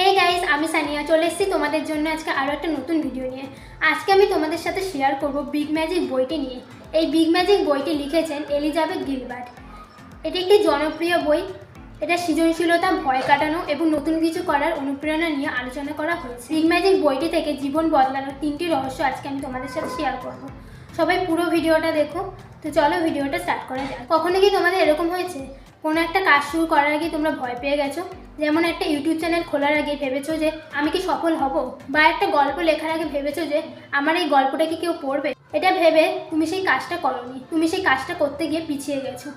Hey guys, আমি সানিয়া চলে এসেছি তোমাদের জন্য আজকে আরও একটা নতুন ভিডিও নিয়ে। আজকে আমি তোমাদের সাথে শেয়ার করব বিগ ম্যাজিক বইটি নিয়ে। এই বিগ ম্যাজিক বইটি লিখেছেন এলিজাবেথ গিলবার্ট। এটি একটি জনপ্রিয় বই। এটা সৃজনশীলতা, ভয় কাটানো এবং নতুন কিছু করার অনুপ্রেরণা নিয়ে আলোচনা করা হয়েছে। বিগ ম্যাজিক বইটি থেকে জীবন বদলানোর 3টি রহস্য আজকে আমি তোমাদের সাথে শেয়ার করব। সবাই পুরো ভিডিওটা দেখো। তো চলো ভিডিওটা স্টার্ট করা যাক। কখনো কি তোমাদের এরকম হয়েছে কোনো একটা কাজ শুরু করার আগে তোমরা ভয় পেয়ে গেছো? যেমন একটা ইউটিউব চ্যানেল খোলার আগে ভেবেছো যে আমি কি সফল হব, বা একটা গল্প লেখার আগে ভেবেছো যে আমার এই গল্পটা কি কেউ পড়বে। এটা ভেবে তুমি সেই কাজটা করোনি, তুমি সেই কাজটা করতে গিয়ে পিছিয়ে গেছো।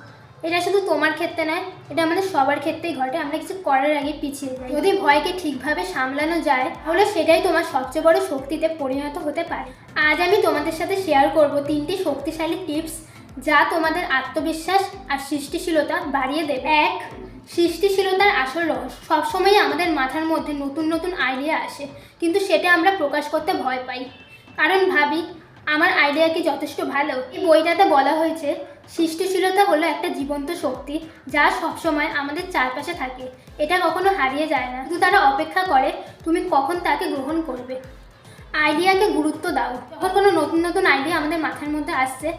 এটা শুধু তোমার ক্ষেত্রে নয়, এটা আমাদের সবার ক্ষেত্রেই ঘটে। আমরা কিছু করার আগে পিছিয়ে যাই। যদি ভয়কে ঠিকভাবে সামলানো যায় তাহলে সেটাই তোমার সবচেয়ে বড় শক্তিতে পরিণত হতে পারে। আজ আমি তোমাদের সাথে শেয়ার করব 3টি শক্তিশালী টিপস যা তোমাদের আত্মবিশ্বাস আর সৃষ্টিশীলতা বাড়িয়ে দেবে। 1. সৃষ্টিশীলতার আসল রহস্য। সবসময় আমাদের মাথার মধ্যে নতুন নতুন আইডিয়া আসে, কিন্তু সেটা আমরা প্রকাশ করতে ভয় পাই। কারণ ভাবি আমার আইডিয়া কি যথেষ্ট ভালো? এই বইটাতে বলা হয়েছে সৃষ্টিশীলতা হলো একটা জীবন্ত শক্তি যা সবসময় আমাদের চারপাশে থাকে। এটা কখনো হারিয়ে যায় না, শুধু তারা অপেক্ষা করে তুমি কখন তাকে গ্রহণ করবে। আইডিয়াকে গুরুত্ব দাও। যখন কোনো নতুন নতুন আইডিয়া আমাদের মাথার মধ্যে আসছে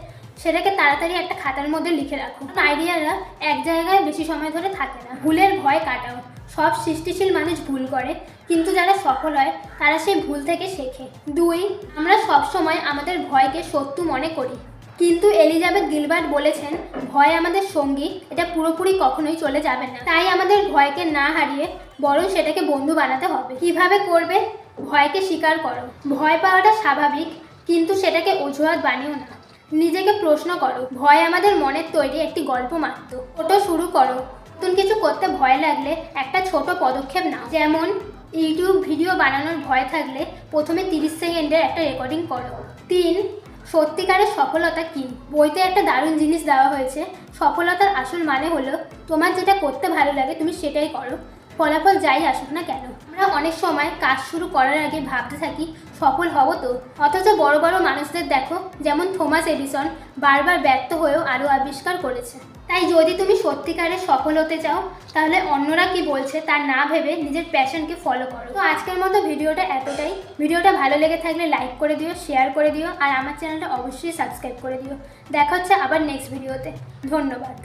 সেটাকে তাড়াতাড়ি একটা খাতার মধ্যে লিখে রাখো। আইডিয়ারা এক জায়গায় বেশি সময় ধরে থাকে না। ভুলের ভয় কাটাও। সব সৃষ্টিশীল মানুষ ভুল করে, কিন্তু যারা সফল হয় তারা সেই ভুল থেকে শেখে। 2. আমরা সবসময় আমাদের ভয়কে শত্রু মনে করি, কিন্তু এলিজাবেথ গিলবার্ট বলেছেন ভয় আমাদের সঙ্গী, এটা পুরোপুরি কখনোই চলে যাবে না। তাই আমাদের ভয়কে না হারিয়ে বরং সেটাকে বন্ধু বানাতে হবে। কিভাবে করবে? ভয়কে স্বীকার করো। ভয় পাওয়াটা স্বাভাবিক, কিন্তু সেটাকে অজুহাত বানিও না। নিজেকে প্রশ্ন করো, ভয় আমাদের মনের তৈরি একটি গল্প মাত্র। ছোট শুরু করো। নতুন কিছু করতে ভয় লাগলে একটা ছোট পদক্ষেপ নাও। যেমন ইউটিউব ভিডিও বানানোর ভয় থাকলে প্রথমে 30 সেকেন্ডের একটা রেকর্ডিং করো। 3. সত্যিকারের সফলতা কী? বইতে একটা দারুণ জিনিস দেওয়া হয়েছে। সফলতার আসল মানে হলো তোমার যেটা করতে ভালো লাগে তুমি সেটাই করো, ফলাফল যাই আসুক না কেন। আমরা অনেক সময় কাজ শুরু করার আগে ভাবতে থাকি সফল হব তো, অথচ বড় বড় মানুষদের দেখো, যেমন থমাস এডিসন বারবার ব্যর্থ হয়েও আরও আবিষ্কার করেছে। তাই যদি তুমি সত্যিকারে সফল হতে চাও তাহলে অন্যরা কি বলছে তা না ভেবে নিজের প্যাশনকে ফলো করো। তো আজকের মতো ভিডিওটা এতটাই। ভিডিওটা ভালো লেগে থাকলে লাইক করে দিও, শেয়ার করে দিও, আর আমার চ্যানেলটা অবশ্যই সাবস্ক্রাইব করে দিও। দেখা হচ্ছে আবার নেক্সট ভিডিওতে। ধন্যবাদ।